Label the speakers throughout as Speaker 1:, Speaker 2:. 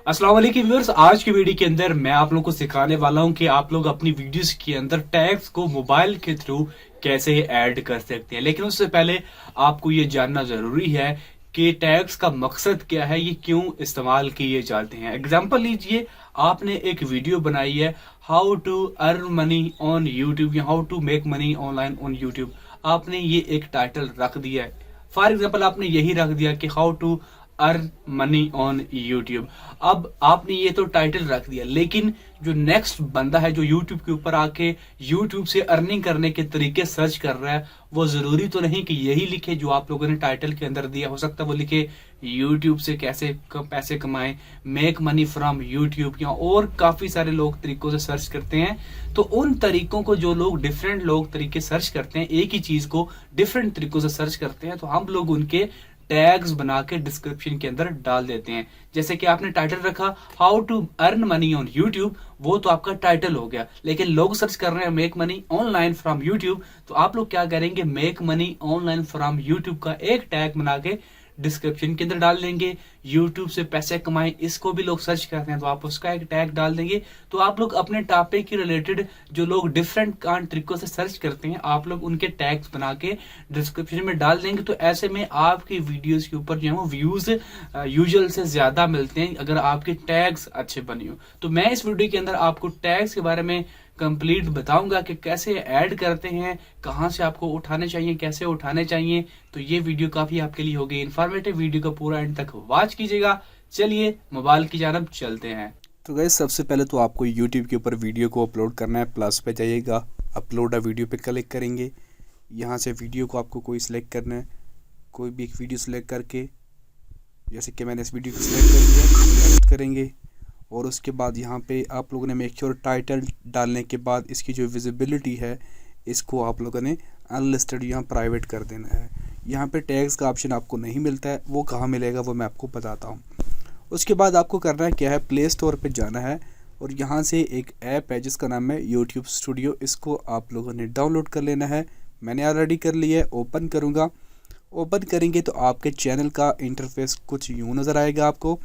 Speaker 1: अस्सलाम वालेकुम व्यूअर्स। आज की वीडियो के अंदर मैं आप लोगों को सिखाने वाला हूं कि आप लोग अपनी वीडियोस के अंदर टैग्स को मोबाइल के थ्रू कैसे ऐड कर सकते हैं। लेकिन उससे पहले आपको ये जानना जरूरी है कि टैग्स का मकसद क्या है, ये क्यों इस्तेमाल किए जाते हैं। एग्जांपल लीजिए, आपने एक वीडियो बनाई है how to earn money on YouTube या how to make money online on YouTube. आपने ये एक टाइटल रख दिया है। फॉर एग्जाम्पल आपने यही रख दिया कि how to earn money on YouTube. अब आपने ये तो टाइटल रख दिया, लेकिन जो नेक्स्ट बंदा है जो यूट्यूब के ऊपर आके यूट्यूब से अर्निंग करने के तरीके सर्च कर रहा है, वो जरूरी तो नहीं कि यही लिखे जो आप लोगों ने टाइटल के अंदर दिया। हो सकता है वो लिखे यूट्यूब से कैसे पैसे कमाएं, मेक मनी फ्रॉम यूट्यूब, या और काफी सारे लोग तरीकों से सर्च करते हैं। तो उन तरीकों को जो लोग डिफरेंट लोग तरीके सर्च करते हैं, एक ही चीज को डिफरेंट तरीकों से सर्च करते हैं, तो हम लोग उनके टैग्स बना के डिस्क्रिप्शन के अंदर डाल देते हैं। जैसे कि आपने टाइटल रखा how to earn money on YouTube, वो तो आपका टाइटल हो गया। लेकिन लोग सर्च कर रहे हैं make money online from YouTube, तो आप लोग क्या करेंगे, make money online from YouTube का एक टैग बना के डिस्क्रिप्शन के अंदर डाल देंगे। यूट्यूब से पैसे कमाएं, इसको भी लोग सर्च करते हैं, तो आप उसका एक टैग डाल देंगे। तो आप लोग अपने टॉपिक के रिलेटेड जो लोग डिफरेंट तरीकों से सर्च करते हैं, आप लोग उनके टैग्स बना के डिस्क्रिप्शन में डाल देंगे। तो ऐसे में आपकी वीडियोस के ऊपर जो है वो व्यूज यूजुअल से ज्यादा मिलते हैं अगर आपके टैग्स अच्छे बने हो। तो मैं इस वीडियो के अंदर आपको टैग्स के बारे में कंप्लीट बताऊंगा कि कैसे ऐड करते हैं, कहां से आपको उठाने चाहिए, कैसे उठाने चाहिए। तो ये वीडियो काफी आपके लिए होगी इन्फॉर्मेटिव। वीडियो को पूरा एंड तक वॉच कीजिएगा। चलिए मोबाइल की जानब चलते हैं।
Speaker 2: तो गाइस, सबसे पहले तो आपको YouTube के ऊपर वीडियो को अपलोड करना है। प्लस पे जाइएगा, अपलोड अ वीडियो पे क्लिक करेंगे। यहाँ से वीडियो को आपको कोई सिलेक्ट करना है, कोई भी एक वीडियो सिलेक्ट करके, जैसे कि मैंने इस वीडियो को सिलेक्ट कर लिया, नेक्स्ट करेंगे। और उसके बाद यहाँ पे आप लोगों ने मेक श्योर टाइटल डालने के बाद इसकी जो विजिबिलिटी है, इसको आप लोगों ने अनलिस्टेड यहाँ प्राइवेट कर देना है। यहाँ पे टैग्स का ऑप्शन आपको नहीं मिलता है, वो कहाँ मिलेगा वो मैं आपको बताता हूँ। उसके बाद आपको करना है क्या है, प्ले स्टोर पे जाना है और यहाँ से एक ऐप है जिसका नाम है यूट्यूब स्टूडियो। इसको आप लोगों ने डाउनलोड कर लेना है। मैंने ऑलरेडी कर लिया है। ओपन करूँगा। ओपन करेंगे तो आपके चैनल का इंटरफेस कुछ यूँ नज़र आएगा आपको।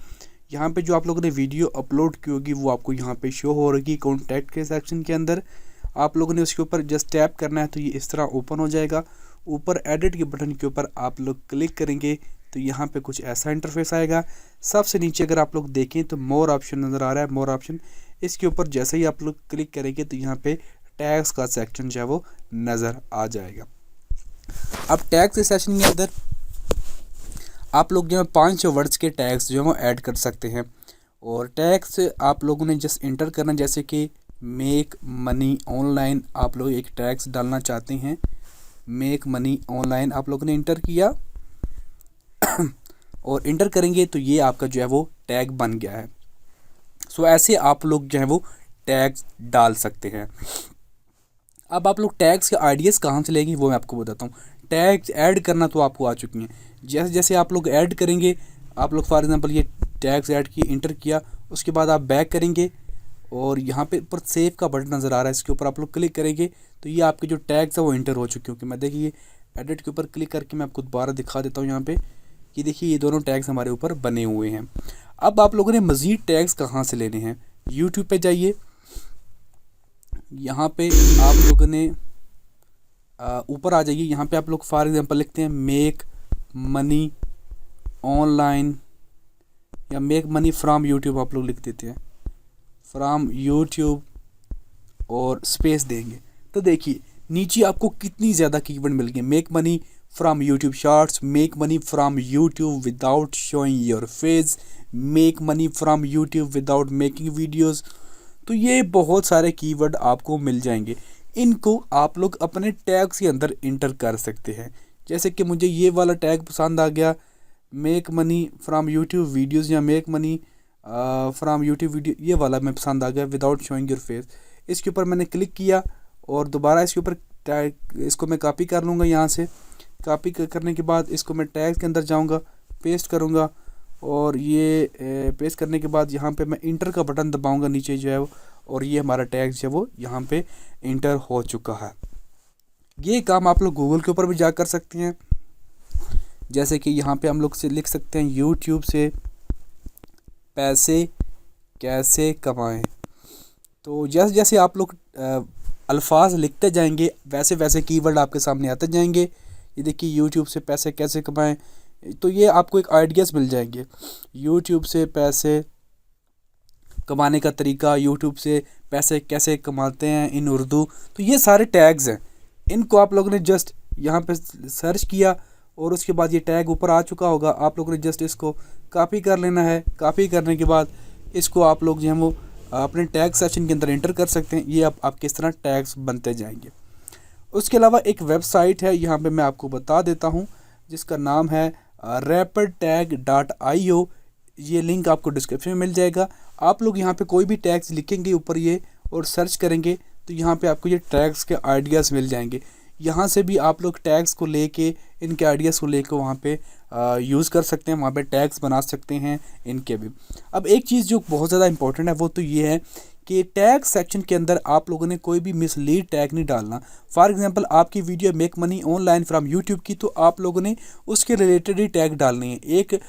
Speaker 2: यहाँ पे जो आप लोगों ने वीडियो अपलोड की होगी वो आपको यहाँ पे शो हो रही कॉन्टैक्ट के सेक्शन के अंदर। आप लोगों ने उसके ऊपर जस्ट टैप करना है तो ये इस तरह ओपन हो जाएगा। ऊपर एडिट के बटन के ऊपर आप लोग क्लिक करेंगे तो यहाँ पे कुछ ऐसा इंटरफेस आएगा। सबसे नीचे अगर आप लोग देखें तो मोर ऑप्शन नज़र आ रहा है, मोर ऑप्शन। इसके ऊपर जैसे ही आप लोग क्लिक करेंगे तो यहाँ पे टैग्स का सेक्शन जो है वो नज़र आ जाएगा। अब टैग्स के सेक्शन के अंदर आप लोग जो है 5 वर्ड्स के टैग्स जो है वो ऐड कर सकते हैं। और टैग्स आप लोगों ने जस्ट इंटर करना, जैसे कि मेक मनी ऑनलाइन आप लोग एक टैग्स डालना चाहते हैं। मेक मनी ऑनलाइन आप लोगों ने इंटर किया और इंटर करेंगे तो ये आपका जो है वो टैग बन गया है। सो ऐसे आप लोग जो है वो टैग्स डाल सकते हैं। अब आप लोग टैग्स के आइडियाज़ कहाँ से लेंगे वो मैं आपको बताता हूँ। टैग्स ऐड करना तो आपको आ चुकी हैं। जैसे जैसे आप लोग ऐड करेंगे, आप लोग फॉर एग्जांपल ये टैग्स ऐड किए, इंटर किया, उसके बाद आप बैक करेंगे और यहाँ पे ऊपर सेव का बटन नज़र आ रहा है, इसके ऊपर आप लोग क्लिक करेंगे तो ये आपके जो टैग्स है वो इंटर हो चुके होंगे। मैं देखिए एडिट के ऊपर क्लिक करके मैं आपको दोबारा दिखा देता हूँ। यहाँ पे ये देखिए ये दोनों टैग्स हमारे ऊपर बने हुए हैं। अब आप लोगों ने मज़ीद टैग्स कहाँ से लेने हैं, यूट्यूब पे जाइए। यहाँ पे आप लोगों ने ऊपर आ जाइए। यहाँ पे आप लोग फॉर एग्जांपल लिखते हैं मेक मनी ऑनलाइन या मेक मनी फ्रॉम यूट्यूब, आप लोग लिख देते हैं फ्रॉम यूट्यूब और स्पेस देंगे तो देखिए नीचे आपको कितनी ज़्यादा कीवर्ड मिल गए। Make money from YouTube shorts, make money from YouTube without showing your face, make money from YouTube without making videos. तो ये बहुत सारे कीवर्ड आपको मिल जाएंगे। इनको आप लोग अपने टैग्स के अंदर इंटर कर सकते हैं। जैसे कि मुझे ये वाला टैग पसंद आ गया, make money from YouTube videos या make money from YouTube video, ये वाला मैं पसंद आ गया विदाउट शोइंग योर फेस। इसके ऊपर मैंने क्लिक किया और दोबारा इसके ऊपर इसको मैं कॉपी कर लूँगा। यहाँ से कॉपी करने के बाद इसको मैं टैग के अंदर जाऊँगा, पेस्ट करूँगा और ये पेस्ट करने के बाद यहाँ पे मैं इंटर का बटन दबाऊँगा नीचे जो है वो, और ये हमारा टैग जो है वो यहाँ पे इंटर हो चुका है। ये काम आप लोग गूगल के ऊपर भी जा कर सकते हैं। जैसे कि यहाँ पे हम लोग से लिख सकते हैं यूट्यूब से पैसे कैसे कमाएं। तो जैसे जैसे आप लोग अल्फाज लिखते जाएंगे वैसे वैसे कीवर्ड आपके सामने आते जाएंगे। ये देखिए यूट्यूब से पैसे कैसे कमाएं, तो ये आपको एक आइडियाज़ मिल जाएंगे। यूट्यूब से पैसे कमाने का तरीका, यूट्यूब से पैसे कैसे कमाते हैं इन उर्दू, तो ये सारे टैग्स हैं। इनको आप लोगों ने जस्ट यहाँ पे सर्च किया और उसके बाद ये टैग ऊपर आ चुका होगा। आप लोगों ने जस्ट इसको कॉपी कर लेना है। कॉपी करने के बाद इसको आप लोग जो है वो अपने टैग सेक्शन के अंदर एंटर कर सकते हैं। ये आपके इस तरह टैग्स बनते जाएंगे। उसके अलावा एक वेबसाइट है, यहाँ पे मैं आपको बता देता हूँ, जिसका नाम है rapidtag.io। ये लिंक आपको डिस्क्रिप्शन में मिल जाएगा। आप लोग यहाँ पे कोई भी टैग्स लिखेंगे ऊपर ये और सर्च करेंगे तो यहाँ पे आपको ये टैग्स के आइडियाज़ मिल जाएंगे। यहाँ से भी आप लोग टैग्स को लेके, इनके आइडियाज़ को लेके वहाँ पे यूज़ कर सकते हैं, वहाँ पे टैग्स बना सकते हैं इनके भी। अब एक चीज़ जो बहुत ज़्यादा इंपॉर्टेंट है वो तो ये है कि टैग सेक्शन के अंदर आप लोगों ने कोई भी मिसलीड टैग नहीं डालना। फॉर एग्जांपल आपकी video make money online from YouTube की, तो आप लोगों ने उसके रिलेटेड ही टैग डालने हैं। एक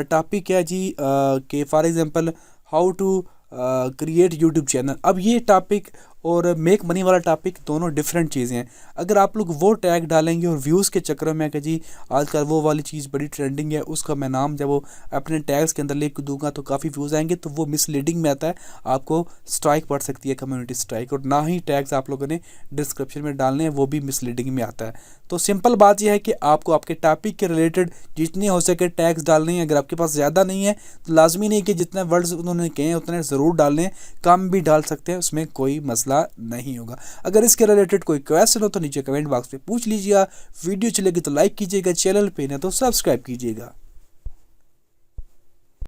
Speaker 2: टॉपिक है जी कि for example how to create YouTube channel. अब ये टॉपिक और मेक मनी वाला टॉपिक दोनों डिफरेंट चीज़ें हैं। अगर आप लोग वो टैग डालेंगे और व्यूज़ के चक्कर में कि जी आजकल वो वाली चीज़ बड़ी ट्रेंडिंग है, उसका मैं नाम जब वो अपने टैग्स के अंदर लिख दूंगा तो काफ़ी व्यूज़ आएंगे, तो वो मिसलीडिंग में आता है, आपको स्ट्राइक पड़ सकती है, कम्युनिटी स्ट्राइक। और ना ही टैग्स आप लोगों ने डिस्क्रिप्शन में डालने हैं, वो भी मिसलीडिंग में आता है। तो सिंपल बात यह है कि आपको आपके टॉपिक के रिलेटेड जितने हो सके टैग्स डालने हैं। अगर आपके पास ज़्यादा नहीं है तो लाजमी नहीं कि जितने वर्ड्स उन्होंने कहे हैं उतने ज़रूर डालने हैं, कम भी डाल सकते हैं, उसमें कोई मसला नहीं होगा। अगर इसके रिलेटेड कोई क्वेश्चन हो तो नीचे कमेंट बॉक्स में पूछ लीजिएगा। वीडियो चलेगी तो लाइक कीजिएगा, चैनल पे ना तो सब्सक्राइब कीजिएगा।